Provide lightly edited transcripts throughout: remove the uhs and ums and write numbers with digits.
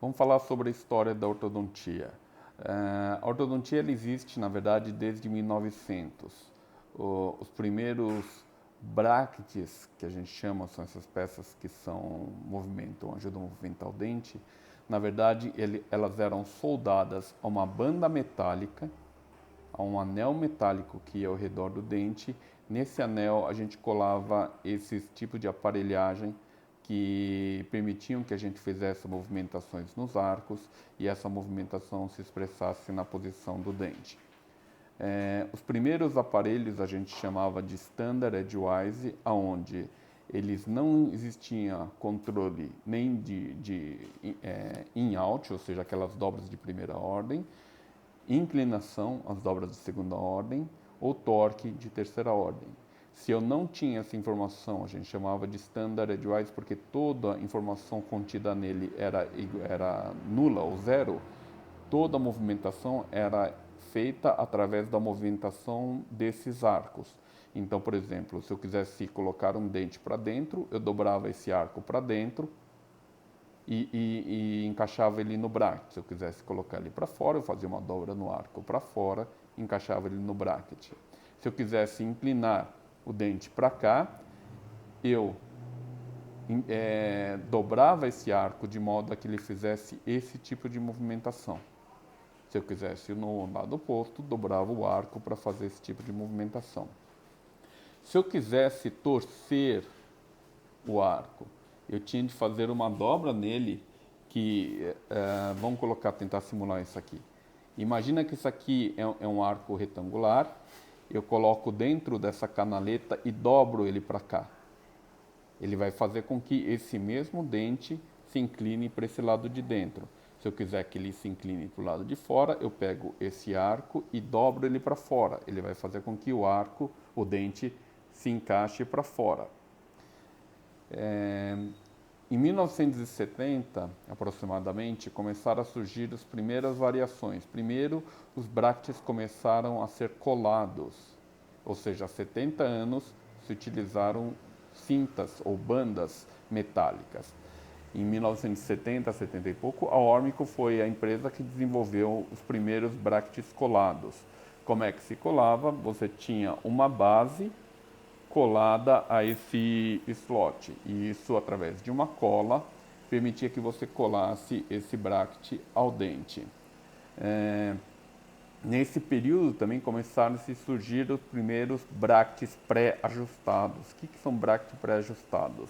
Vamos falar sobre a história da ortodontia. A ortodontia ela existe, na verdade, desde 1900. Os primeiros brackets, que a gente chama, são essas peças que ajudam a movimentar o dente. Na verdade, elas eram soldadas a uma banda metálica, a um anel metálico que ia ao redor do dente. Nesse anel, a gente colava esses tipos de aparelhagem que permitiam que a gente fizesse movimentações nos arcos e essa movimentação se expressasse na posição do dente. Os primeiros aparelhos a gente chamava de Standard Edgewise, aonde eles não existia controle nem de in-out, ou seja, aquelas dobras de primeira ordem, inclinação, as dobras de segunda ordem, ou torque de terceira ordem. Se eu não tinha essa informação, a gente chamava de Standard Edgewise, porque toda a informação contida nele era nula ou zero, toda a movimentação era feita através da movimentação desses arcos. Então, por exemplo, se eu quisesse colocar um dente para dentro, eu dobrava esse arco para dentro e encaixava ele no bracket. Se eu quisesse colocar ele para fora, eu fazia uma dobra no arco para fora e encaixava ele no bracket. Se eu quisesse inclinar o dente para cá, eu dobrava esse arco de modo a que ele fizesse esse tipo de movimentação. Se eu quisesse ir no lado oposto, dobrava o arco para fazer esse tipo de movimentação. Se eu quisesse torcer o arco, eu tinha de fazer uma dobra nele vamos tentar simular isso aqui. Imagina que isso aqui é um arco retangular, eu coloco dentro dessa canaleta e dobro ele para cá. Ele vai fazer com que esse mesmo dente se incline para esse lado de dentro. Se eu quiser que ele se incline para o lado de fora, eu pego esse arco e dobro ele para fora. Ele vai fazer com que o dente, se encaixe para fora. Em 1970, aproximadamente, começaram a surgir as primeiras variações. Primeiro, os brackets começaram a ser colados, ou seja, há 70 anos se utilizaram cintas ou bandas metálicas. Em 1970, 70 e pouco, a Ormco foi a empresa que desenvolveu os primeiros brackets colados. Como é que se colava? Você tinha uma base colada a esse slot, e isso, através de uma cola, permitia que você colasse esse bracket ao dente. Nesse período também começaram a se surgir os primeiros brackets pré-ajustados. O que são brackets pré-ajustados?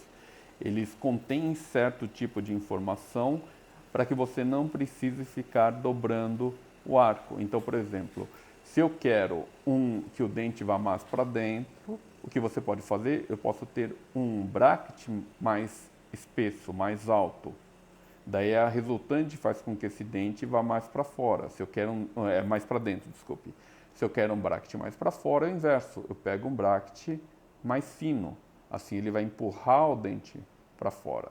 Eles contêm certo tipo de informação para que você não precise ficar dobrando o arco. Então, por exemplo, se eu quero que o dente vá mais para dentro, o que você pode fazer? Eu posso ter um bracket mais espesso, mais alto. Daí a resultante faz com que esse dente vá mais para fora. Se eu quero mais para dentro, desculpe. Se eu quero um bracket mais para fora, é o inverso. Eu pego um bracket mais fino. Assim ele vai empurrar o dente para fora.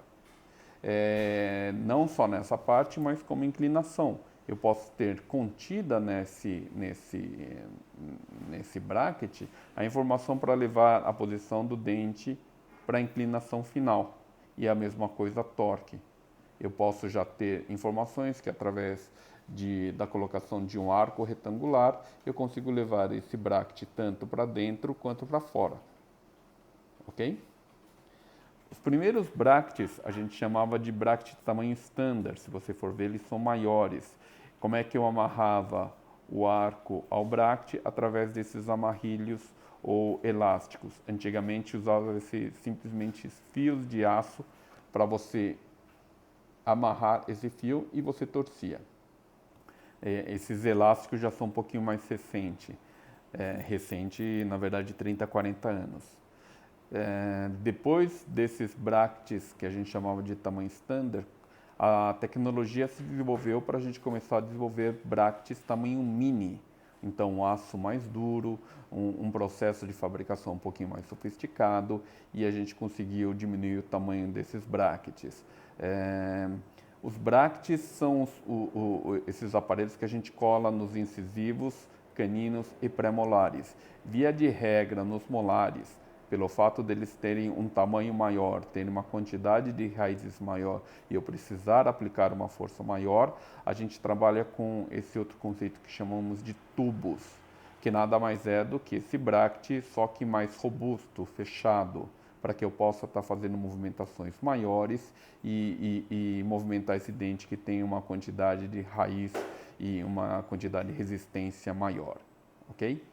Não só nessa parte, mas como inclinação. Eu posso ter contida nesse bracket a informação para levar a posição do dente para a inclinação final. E a mesma coisa torque. Eu posso já ter informações que através da colocação de um arco retangular, eu consigo levar esse bracket tanto para dentro quanto para fora. Ok? Os primeiros brackets a gente chamava de bracket tamanho standard. Se você for ver, eles são maiores. Como é que eu amarrava o arco ao bracket? Através desses amarrilhos ou elásticos. Antigamente usava simplesmente fios de aço para você amarrar esse fio e você torcia. Esses elásticos já são um pouquinho mais recente, na verdade 30 a 40 anos. Depois desses brackets que a gente chamava de tamanho standard, a tecnologia se desenvolveu para a gente começar a desenvolver brackets tamanho mini. Então, um aço mais duro, um processo de fabricação um pouquinho mais sofisticado, e a gente conseguiu diminuir o tamanho desses brackets. Os brackets são esses aparelhos que a gente cola nos incisivos, caninos e pré-molares. Via de regra, nos molares, pelo fato deles terem um tamanho maior, terem uma quantidade de raízes maior e eu precisar aplicar uma força maior, a gente trabalha com esse outro conceito que chamamos de tubos, que nada mais é do que esse bract, só que mais robusto, fechado, para que eu possa estar fazendo movimentações maiores e movimentar esse dente que tem uma quantidade de raiz e uma quantidade de resistência maior, ok?